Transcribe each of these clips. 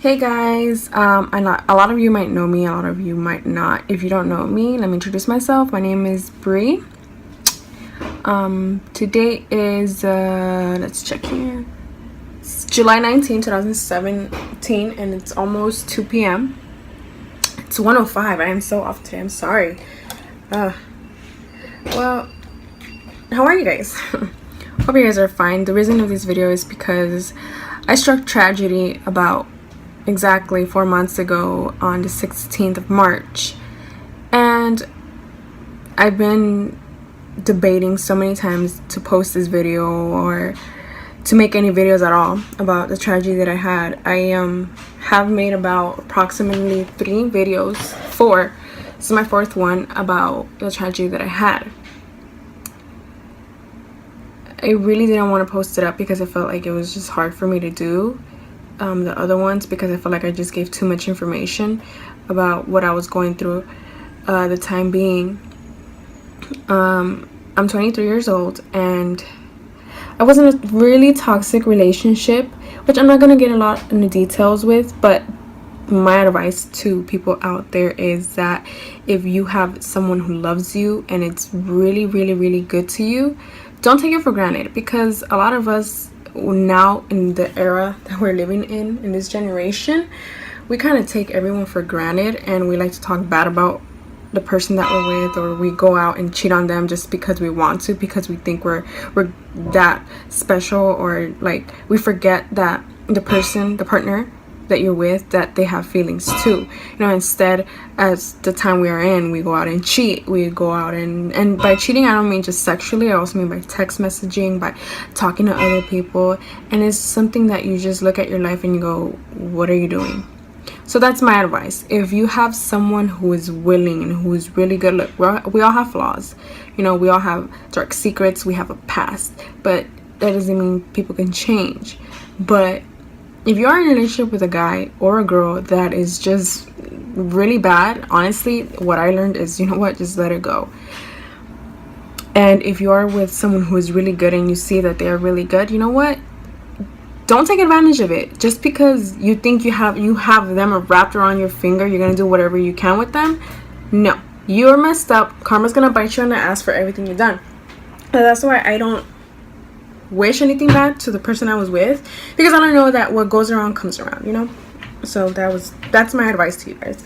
Hey guys, a lot of you might know me, a lot of you might not. If you don't know me, let me introduce myself. My name is Bree. Today is, let's check here. It's July 19, 2017, and it's almost 2 p.m. It's 1:05. I am so off today. I'm sorry. Well, how are you guys? Hope you guys are fine. The reason of this video is because I struck tragedy about exactly 4 months ago on the 16th of March, and I've been debating so many times to post this video or to make any videos at all about the tragedy that I had. I have made about approximately 3 videos, 4. This is my 4th one about the tragedy that I had. I really didn't want to post it up because I felt like it was just hard for me to do the other ones, because I felt like I just gave too much information about what I was going through the time being. I'm 23 years old, and I was in a really toxic relationship, which I'm not going to get a lot in the details with, but my advice to people out there is that if you have someone who loves you and it's really, really, really good to you, don't take it for granted, because a lot of us now, in the era that we're living in this generation, we kind of take everyone for granted, and we like to talk bad about the person that we're with, or we go out and cheat on them just because we want to, because we think we're that special, or like we forget that the partner that you're with, that they have feelings too. Instead, as the time we are in, we go out and cheat. We go out and by cheating, I don't mean just sexually. I also mean by text messaging, by talking to other people. And it's something that you just look at your life and you go, what are you doing? So that's my advice. If you have someone who is willing and who is really good, look, we all have flaws. We all have dark secrets. We have a past, but that doesn't mean people can change. But if you are in a relationship with a guy or a girl that is just really bad, honestly, what I learned is, just let it go. And if you are with someone who is really good and you see that they are really good, don't take advantage of it. Just because you think you have them wrapped around your finger, you're gonna do whatever you can with them. No, you're messed up. Karma's gonna bite you in the ass for everything you've done. And that's why I don't wish anything bad to the person I was with, because I don't know that what goes around comes around, So that's my advice to you guys.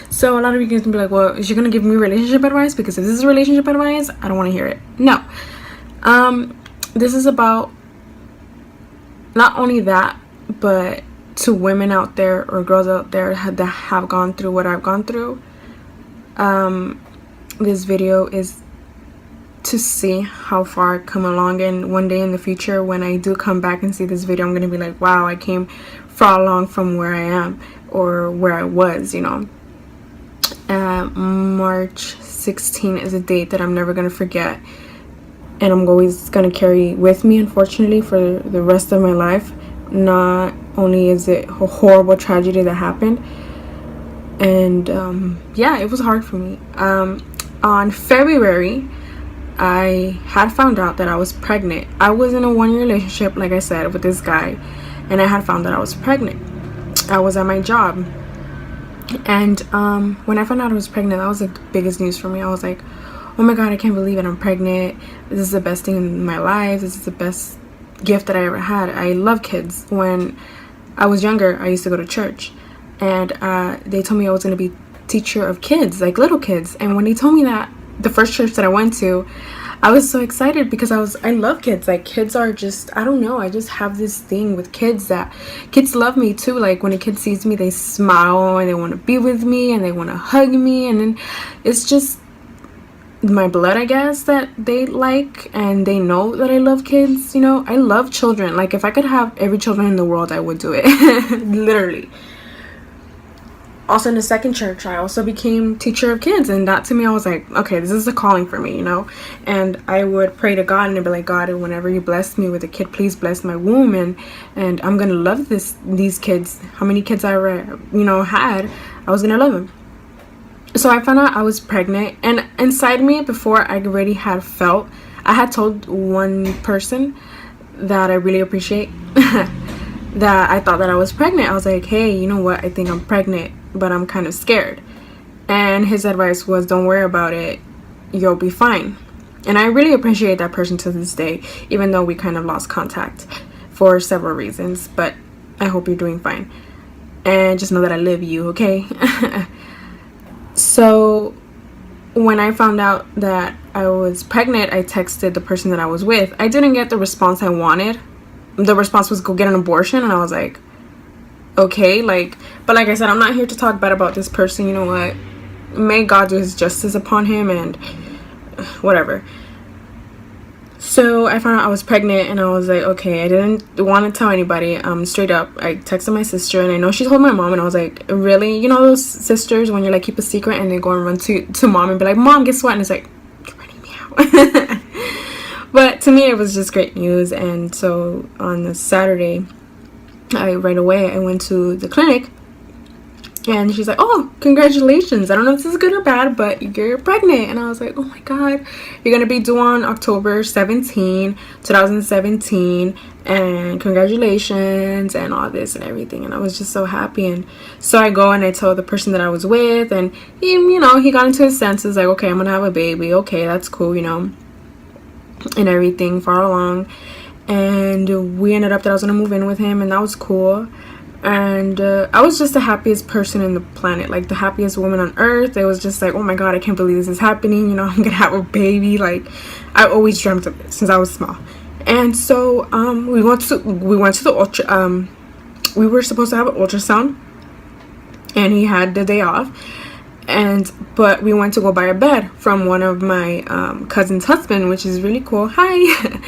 So a lot of you guys can be like, well, is she gonna give me relationship advice? Because if this is relationship advice, I don't want to hear it. No. This is about not only that, but to women out there or girls out there that have gone through what I've gone through. This video is to see how far I've come along, and one day in the future when I do come back and see this video, I'm gonna be like, wow, I came far along from where I am or where I was. March 16 is a date that I'm never gonna forget, and I'm always gonna carry with me, unfortunately, for the rest of my life. Not only is it a horrible tragedy that happened, and yeah, it was hard for me. On February, I had found out that I was pregnant. I was in a 1-year relationship, like I said, with this guy, and I had found out I was pregnant. I was at my job, and when I found out I was pregnant, that was like the biggest news for me. I was like, oh my god, I can't believe it, I'm pregnant. This is the best thing in my life. This is the best gift that I ever had. I love kids. When I was younger, I used to go to church, and they told me I was going to be teacher of kids, like little kids. And when they told me that, the first church that I went to, I was so excited because I love kids. Like, kids are just, I don't know, I just have this thing with kids that kids love me too. Like, when a kid sees me, they smile and they want to be with me and they want to hug me, and then it's just my blood, I guess, that they like, and they know that I love kids. I love children. Like, if I could have every children in the world, I would do it. Literally. Also, in the second church, I also became teacher of kids, and that to me, I was like, okay, this is a calling for me, and I would pray to God and I'd be like, God, whenever you bless me with a kid, please bless my womb, and I'm gonna love these kids. How many kids I ever had, I was gonna love them. So I found out I was pregnant, and inside me, before I already had felt, I had told one person that I really appreciate that I thought that I was pregnant. I was like, hey, you know what, I think I'm pregnant, but I'm kind of scared. And his advice was, don't worry about it, you'll be fine. And I really appreciate that person to this day, even though we kind of lost contact for several reasons. But I hope you're doing fine, and just know that I love you, okay? So when I found out that I was pregnant, I texted the person that I was with. I didn't get the response I wanted. The response was, go get an abortion. And I was like, okay, like, but like I said, I'm not here to talk bad about this person. You know what, may God do his justice upon him, and whatever. So I found out I was pregnant, and I was like, okay, I didn't want to tell anybody. Straight up, I texted my sister, and I know she told my mom, and I was like, really? You know those sisters when you're like, keep a secret, and they go and run to mom and be like, mom, guess what? And it's like, you're running me out. But to me, it was just great news. And so on the Saturday, right away I went to the clinic, and she's like, oh, congratulations, I don't know if this is good or bad, but you're pregnant. And I was like, oh my god, you're gonna be due on October 17, 2017, and congratulations and all this and everything. And I was just so happy. And so I go and I tell the person that I was with, and he got into his senses, like, okay, I'm gonna have a baby, okay, that's cool, and everything, far along. And we ended up that I was gonna move in with him, and that was cool. And I was just the happiest person in the planet, like the happiest woman on earth. It was just like, oh my god, I can't believe this is happening, I'm gonna have a baby. Like, I always dreamt of it since I was small. And so we went to the we were supposed to have an ultrasound, and he had the day off. But we went to go buy a bed from one of my cousin's husband, which is really cool. Hi.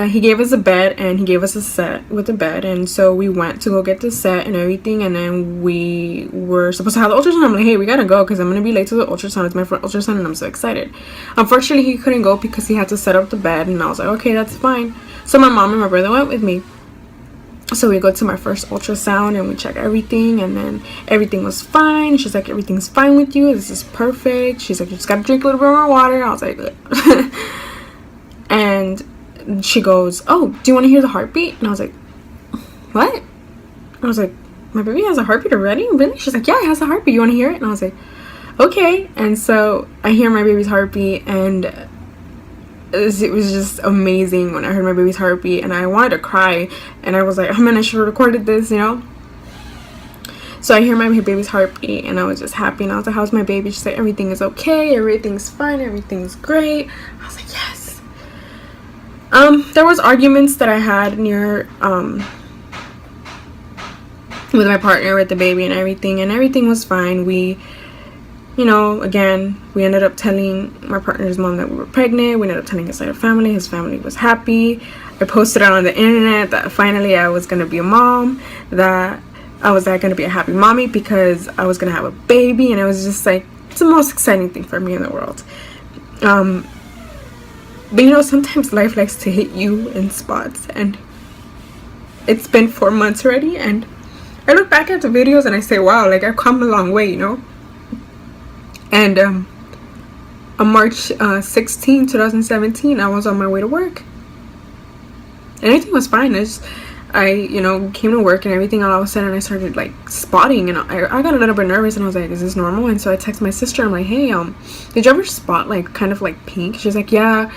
He gave us a bed, and he gave us a set with a bed. And so we went to go get the set and everything, and then we were supposed to have the ultrasound. I'm like, hey, we gotta go because I'm gonna be late to the ultrasound. It's my first ultrasound, and I'm so excited. Unfortunately, he couldn't go because he had to set up the bed, and I was like, okay, that's fine. So my mom and my brother went with me. So we go to my first ultrasound, and we check everything, and then everything was fine. She's like, everything's fine with you, this is perfect. She's like, you just gotta drink a little bit more water. I was like, and she goes, oh, do you want to hear the heartbeat? And I was like, what? I was like, my baby has a heartbeat already? Really? She's like, yeah, it has a heartbeat, you want to hear it? And I was like, okay. And so I hear my baby's heartbeat, and it was just amazing when I heard my baby's heartbeat, and I wanted to cry, and I was like, oh man, I should have recorded this. So I hear my baby's heartbeat, and I was just happy, and I was like, how's my baby? She's like, everything is okay, everything's fine, everything's great. I was like, yes. There was arguments that I had near with my partner with the baby and everything was fine. We again, we ended up telling my partner's mom that we were pregnant. We ended up telling his side of family. His family was happy. I posted it on the internet that finally I was gonna be a mom, that I was gonna be a happy mommy because I was gonna have a baby, and it was just like, it's the most exciting thing for me in the world. But sometimes life likes to hit you in spots, and it's been 4 months already, and I look back at the videos and I say, wow, like, I've come a long way, And on March 16, 2017, I was on my way to work, and everything was fine. I came to work and everything, and all of a sudden I started like spotting, and I got a little bit nervous, and I was like, is this normal? And so I text my sister, I'm like, hey, did you ever spot like kind of like pink? She's like, yeah,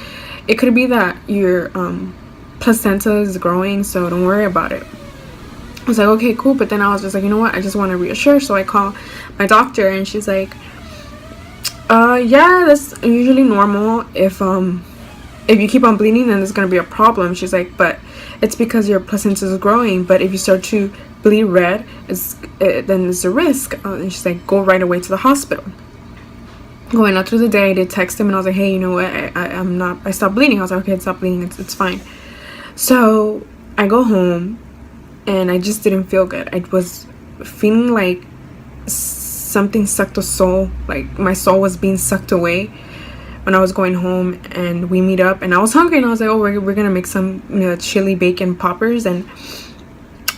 it could be that your placenta is growing, so don't worry about it. I was like, okay, cool. But then I was just like, you know what, I just want to reassure. So I call my doctor, and she's like, yeah, that's usually normal. If you keep on bleeding, then there's gonna be a problem. She's like, but it's because your placenta is growing, but if you start to bleed red, then there's a risk. And she's like, go right away to the hospital. Going out through the day, I did text him, and I was like, hey, you know what, I stopped bleeding. I was like, okay, stop bleeding, it's fine. So I go home, and I just didn't feel good. I was feeling like something sucked a soul, like my soul was being sucked away when I was going home. And we meet up, and I was hungry, and I was like, oh, we're gonna make some chili bacon poppers. And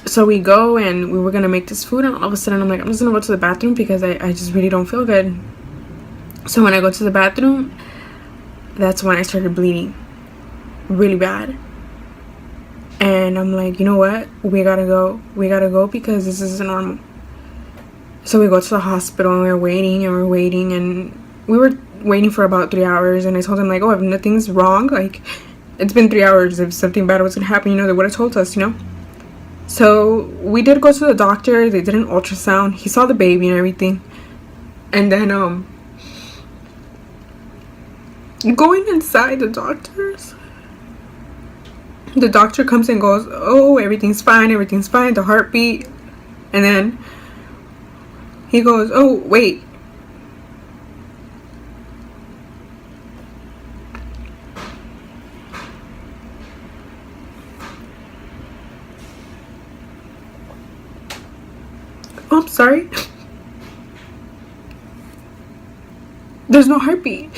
so we go, and we were gonna make this food, and all of a sudden I'm like, I'm just gonna go to the bathroom because I just really don't feel good. So when I go to the bathroom, that's when I started bleeding really bad. And And I'm like, you know what, we gotta go because this isn't normal. So we go to the hospital and we're waiting and we were waiting for about 3 hours. And I told him, like, oh, if nothing's wrong, like, it's been 3 hours. If something bad was gonna happen, you know, they would have told us, you know. So we did go to the doctor. They did an ultrasound. He saw the baby and everything. And then going inside the doctor comes and goes, oh, everything's fine, the heartbeat. And then he goes, oh, wait, oh, I'm sorry, there's no heartbeat.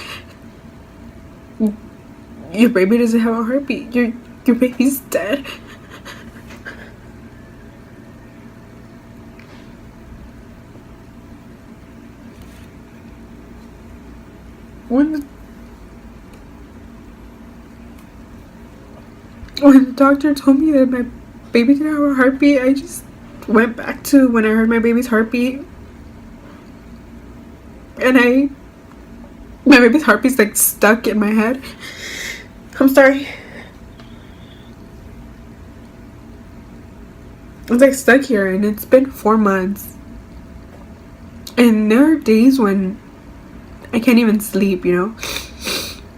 Your baby doesn't have a heartbeat. Your baby's dead. When the doctor told me that my baby didn't have a heartbeat, I just went back to when I heard my baby's heartbeat. And my baby's heartbeat's like stuck in my head. I'm sorry. It's like stuck here, and it's been 4 months. And there are days when I can't even sleep, you know,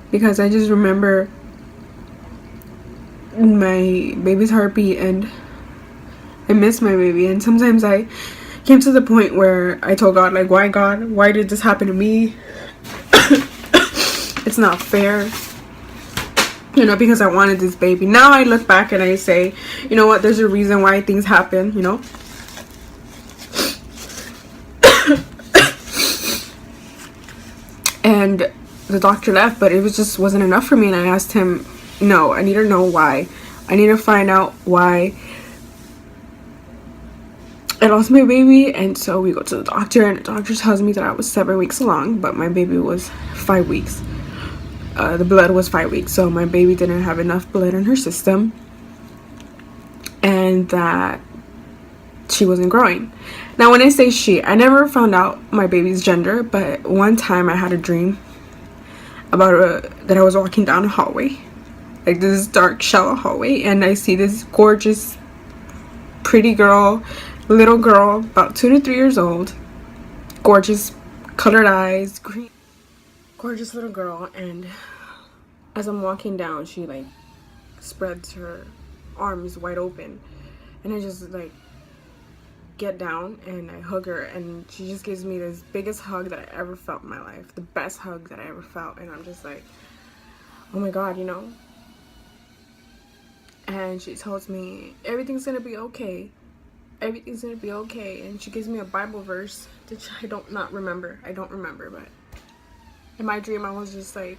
because I just remember my baby's heartbeat and I miss my baby. And sometimes I came to the point where I told God, like, why, God, why did this happen to me? It's not fair, you know, because I wanted this baby. Now I look back and I say, you know what, there's a reason why things happen, you know. And the doctor left, but it wasn't enough for me. And I asked him, no, I need to know why. I need to find out why I lost my baby. And so we go to the doctor, and the doctor tells me that I was 7 weeks along, but my baby was 5 weeks. The blood was 5 weeks, so my baby didn't have enough blood in her system, and that she wasn't growing. Now, when I say she, I never found out my baby's gender, but one time I had a dream about that I was walking down a hallway, like this dark, shallow hallway, and I see this gorgeous, pretty girl, little girl, about 2 to 3 years old, gorgeous, colored eyes, green, gorgeous little girl. And as I'm walking down, she like spreads her arms wide open, and I just like get down and I hug her, and she just gives me this biggest hug that I ever felt in my life, the best hug that I ever felt. And I'm just like, oh my God, you know. And she tells me everything's gonna be okay, everything's gonna be okay. And she gives me a Bible verse that I don't remember, but in my dream I was just like,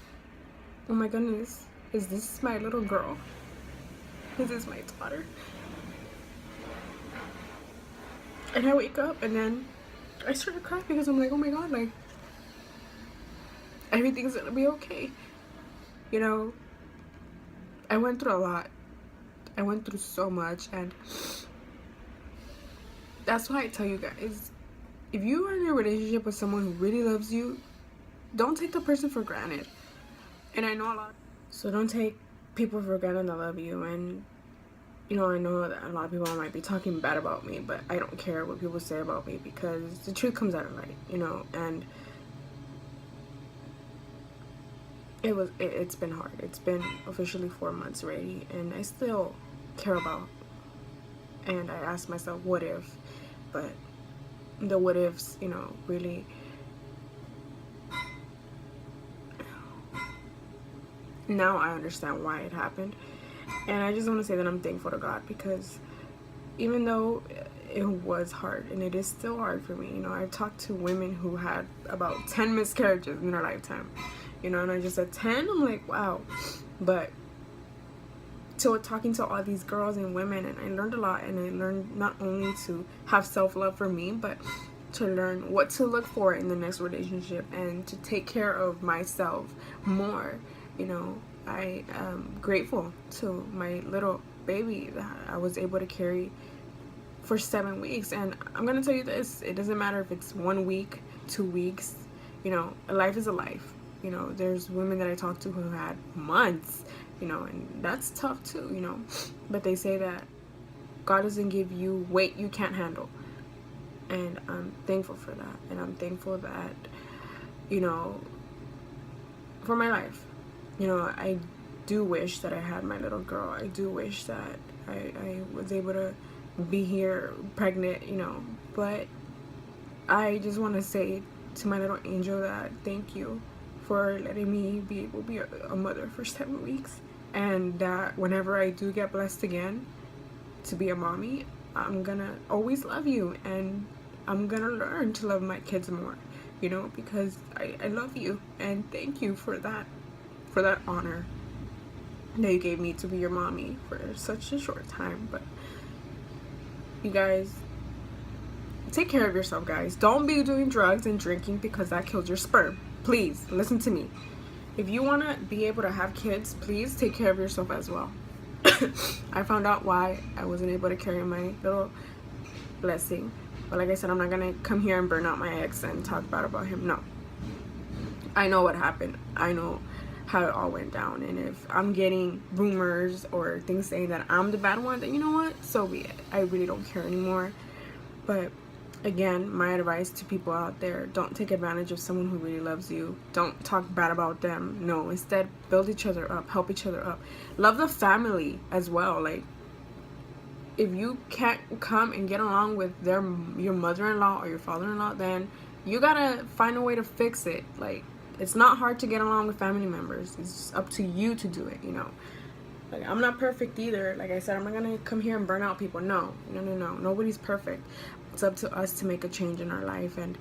oh my goodness, is this my little girl? Is this my daughter? And I wake up and then I started crying because I'm like, oh my God, like, everything's gonna be okay. You know, I went through a lot. I went through so much, and that's why I tell you guys, if you are in a relationship with someone who really loves you, don't take the person for granted. And I know a lot, so don't take people for granted that love you. And you know, I know that a lot of people might be talking bad about me, but I don't care what people say about me because the truth comes out at night, you know. And it's been hard. It's been officially 4 months already, and I still care about, and I ask myself, what if? But the what ifs, you know, really now I understand why it happened. And I just want to say that I'm thankful to God, because even though it was hard, and it is still hard for me, you know, I've talked to women who had about 10 miscarriages in their lifetime, you know, and I just said 10, I'm like, wow. But so talking to all these girls and women, and I learned a lot, and I learned not only to have self-love for me, but to learn what to look for in the next relationship and to take care of myself more, you know. I am grateful to my little baby that I was able to carry for 7 weeks. And I'm gonna tell you this, it doesn't matter if it's 1 week, 2 weeks, you know, a life is a life. You know, there's women that I talk to who had months, you know, and that's tough too, you know. But they say that God doesn't give you weight you can't handle. And I'm thankful for that. And I'm thankful that, you know, for my life. You know, I do wish that I had my little girl. I do wish that I was able to be here pregnant, you know. But I just want to say to my little angel that thank you for letting me be able to be a mother for 7 weeks. And that whenever I do get blessed again to be a mommy, I'm gonna always love you, and I'm gonna learn to love my kids more, you know, because I love you. And thank you for that honor that you gave me to be your mommy for such a short time. But you guys, take care of yourself, guys. Don't be doing drugs and drinking because that kills your sperm. Please listen to me. If you want to be able to have kids, please take care of yourself as well. I found out why I wasn't able to carry my little blessing. But like I said, I'm not going to come here and burn out my ex and talk bad about him. No. I know what happened. I know how it all went down. And if I'm getting rumors or things saying that I'm the bad one, then you know what? So be it. I really don't care anymore. But again, my advice to people out there, don't take advantage of someone who really loves you. Don't talk bad about them. No, instead, build each other up, help each other up. Love the family as well. Like, if you can't come and get along with your mother-in-law or your father-in-law, then you gotta find a way to fix it. Like, it's not hard to get along with family members. It's just up to you to do it, you know. Like, I'm not perfect either. Like I said, I'm not gonna come here and burn out people. No. Nobody's perfect. It's up to us to make a change in our life. And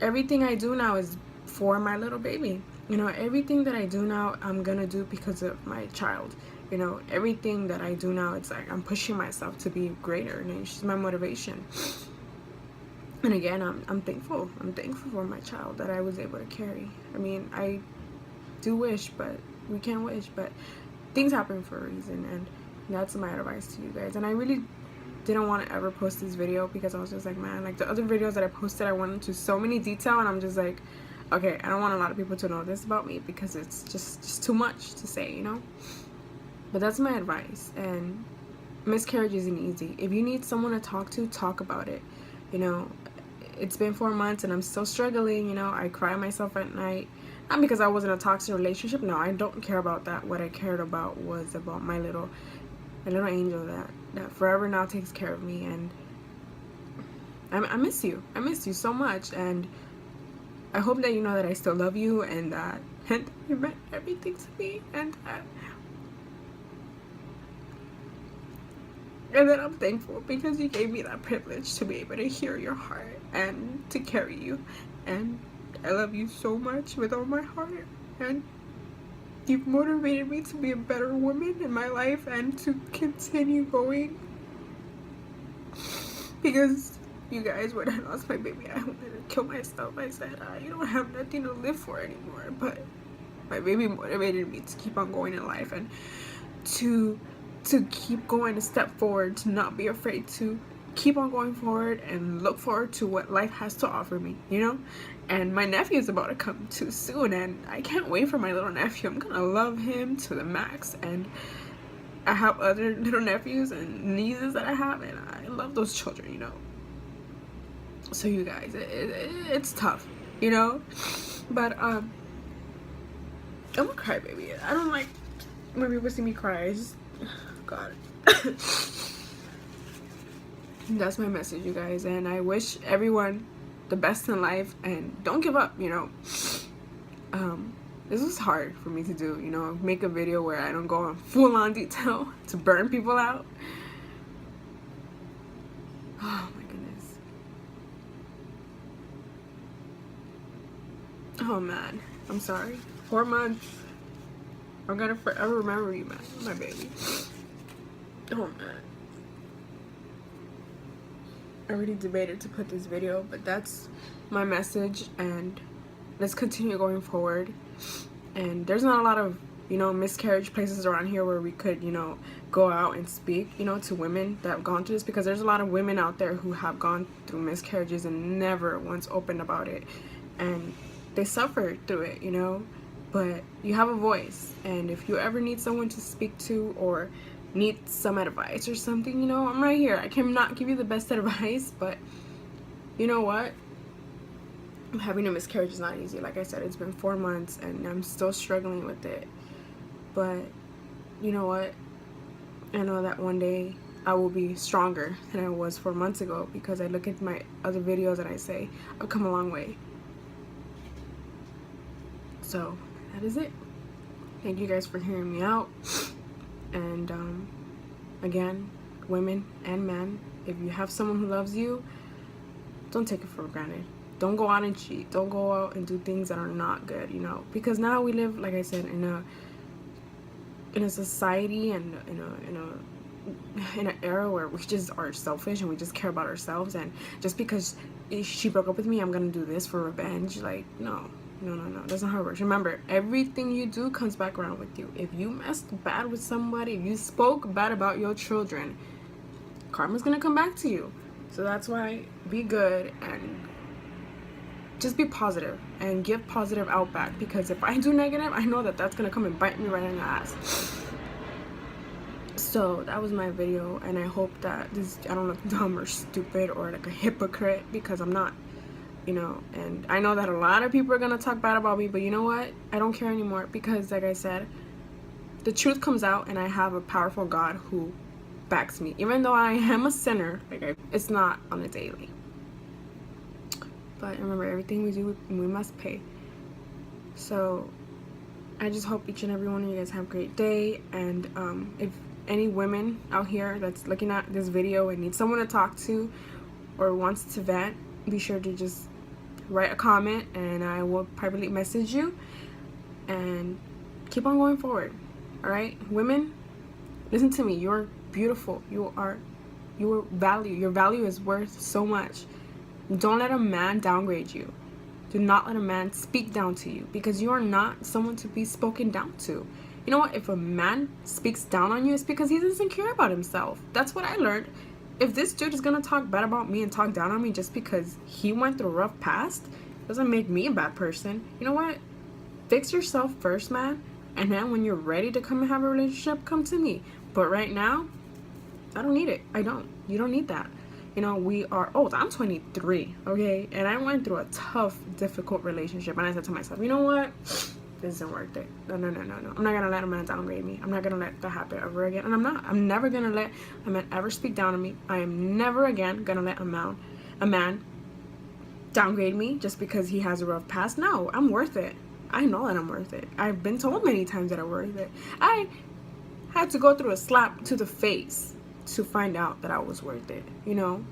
everything I do now is for my little baby. You know, everything that I do now, I'm gonna do because of my child. You know, everything that I do now, it's like I'm pushing myself to be greater, and she's my motivation. And again, I'm thankful. I'm thankful for my child that I was able to carry. I mean, I do wish, but we can't wish. But things happen for a reason, and that's my advice to you guys. And I really didn't want to ever post this video because I was just like, man, like the other videos that I posted, I went into so many detail, and I'm just like, okay, I don't want a lot of people to know this about me because it's just too much to say, you know. But that's my advice. And miscarriage isn't easy. If you need someone to talk to, talk about it. You know, it's been 4 months and I'm still struggling. You know, I cry myself at night, not because I was in a toxic relationship. No, I don't care about that. What I cared about was about my little angel that forever now takes care of me. And I miss you. I miss you so much. And I hope that you know that I still love you, and that you meant everything to me, and that I'm thankful because you gave me that privilege to be able to hear your heart and to carry you. And I love you so much with all my heart, and you've motivated me to be a better woman in my life and to continue going. Because you guys, when I lost my baby, I wanted to kill myself. I said, you don't have nothing to live for anymore. But my baby motivated me to keep on going in life, and to keep going a step forward, to not be afraid, to keep on going forward and look forward to what life has to offer me, you know. And my nephew is about to come too soon, and I can't wait for my little nephew. I'm gonna love him to the max. And I have other little nephews and nieces that I have, and I love those children, you know. So you guys, it's tough, you know. But I'm a crybaby. I don't like when people see me cry. I just, God. That's my message, you guys. And I wish everyone the best in life, and don't give up, you know. This was hard for me to do, you know, make a video where I don't go in full-on detail to burn people out. Oh my goodness. Oh man, I'm sorry. 4 months. I'm gonna forever remember you, man, my baby. Oh man. I already debated to put this video, but that's my message, and let's continue going forward. And there's not a lot of, you know, miscarriage places around here where we could, you know, go out and speak, you know, to women that have gone through this, because there's a lot of women out there who have gone through miscarriages and never once opened about it, and they suffer through it, you know. But you have a voice, and if you ever need someone to speak to or need some advice or something, you know, I'm right here. I cannot give you the best advice, but you know what? Having a miscarriage is not easy. Like I said, it's been 4 months and I'm still struggling with it. But you know what? I know that one day I will be stronger than I was 4 months ago, because I look at my other videos and I say, I've come a long way. So that is it. Thank you guys for hearing me out. And again, women and men, if you have someone who loves you, don't take it for granted. Don't go out and cheat. Don't go out and do things that are not good, you know, because now we live, like I said, in a society and in an era where we just are selfish and we just care about ourselves. And just because she broke up with me, I'm gonna do this for revenge. Like, no, that's not how it works. Remember, everything you do comes back around with you. If you messed bad with somebody, if you spoke bad about your children, karma's gonna come back to you. So that's why, be good and just be positive and give positive out back, because if I do negative, I know that that's gonna come and bite me right in the ass. So that was my video, and I hope that this, I don't look dumb or stupid or like a hypocrite, because I'm not, you know. And I know that a lot of people are gonna talk bad about me, but you know what, I don't care anymore, because like I said, the truth comes out, and I have a powerful God who backs me. Even though I am a sinner, like it's not on a daily. But remember, everything we do, we must pay. So I just hope each and every one of you guys have a great day. And if any women out here that's looking at this video and needs someone to talk to or wants to vent, be sure to just write a comment and I will privately message you, and keep on going forward. All right, women, listen to me. You're beautiful. Your value is worth so much. Don't let a man downgrade you. Do not let a man speak down to you, because you are not someone to be spoken down to. You know what? If a man speaks down on you, it's because he's insecure about himself. That's what I learned. If this dude is gonna talk bad about me and talk down on me just because he went through a rough past, doesn't make me a bad person. You know what? Fix yourself first, man. And then when you're ready to come and have a relationship, come to me. But right now, I don't need it. I don't. You don't need that. You know, we are old. I'm 23, okay? And I went through a tough, difficult relationship. And I said to myself, you know what? This isn't worth it. No. I'm not going to let a man downgrade me. I'm not going to let that happen ever again. And I'm not. I'm never going to let a man ever speak down on me. I am never again going to let a man downgrade me just because he has a rough past. No, I'm worth it. I know that I'm worth it. I've been told many times that I'm worth it. I had to go through a slap to the face to find out that I was worth it, you know.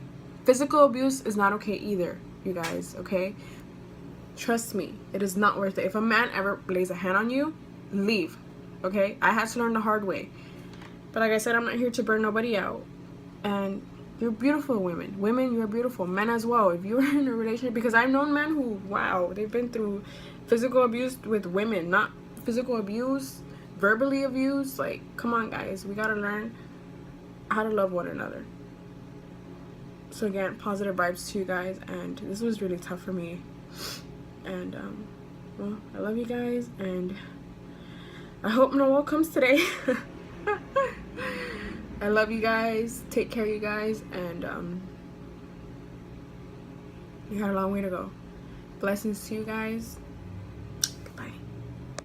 Physical abuse is not okay either, you guys, okay? Trust me, it is not worth it. If a man ever lays a hand on you, leave, okay? I had to learn the hard way. But like I said, I'm not here to burn nobody out. And you're beautiful, women. Women, you're beautiful. Men as well. If you're in a relationship, because I've known men who, wow, they've been through physical abuse with women, not physical abuse, verbally abuse. Like, come on, guys, we gotta learn how to love one another. So again, positive vibes to you guys, and this was really tough for me. And well, I love you guys, and I hope Noel comes today. I love you guys. Take care, you guys, and you got a long way to go. Blessings to you guys.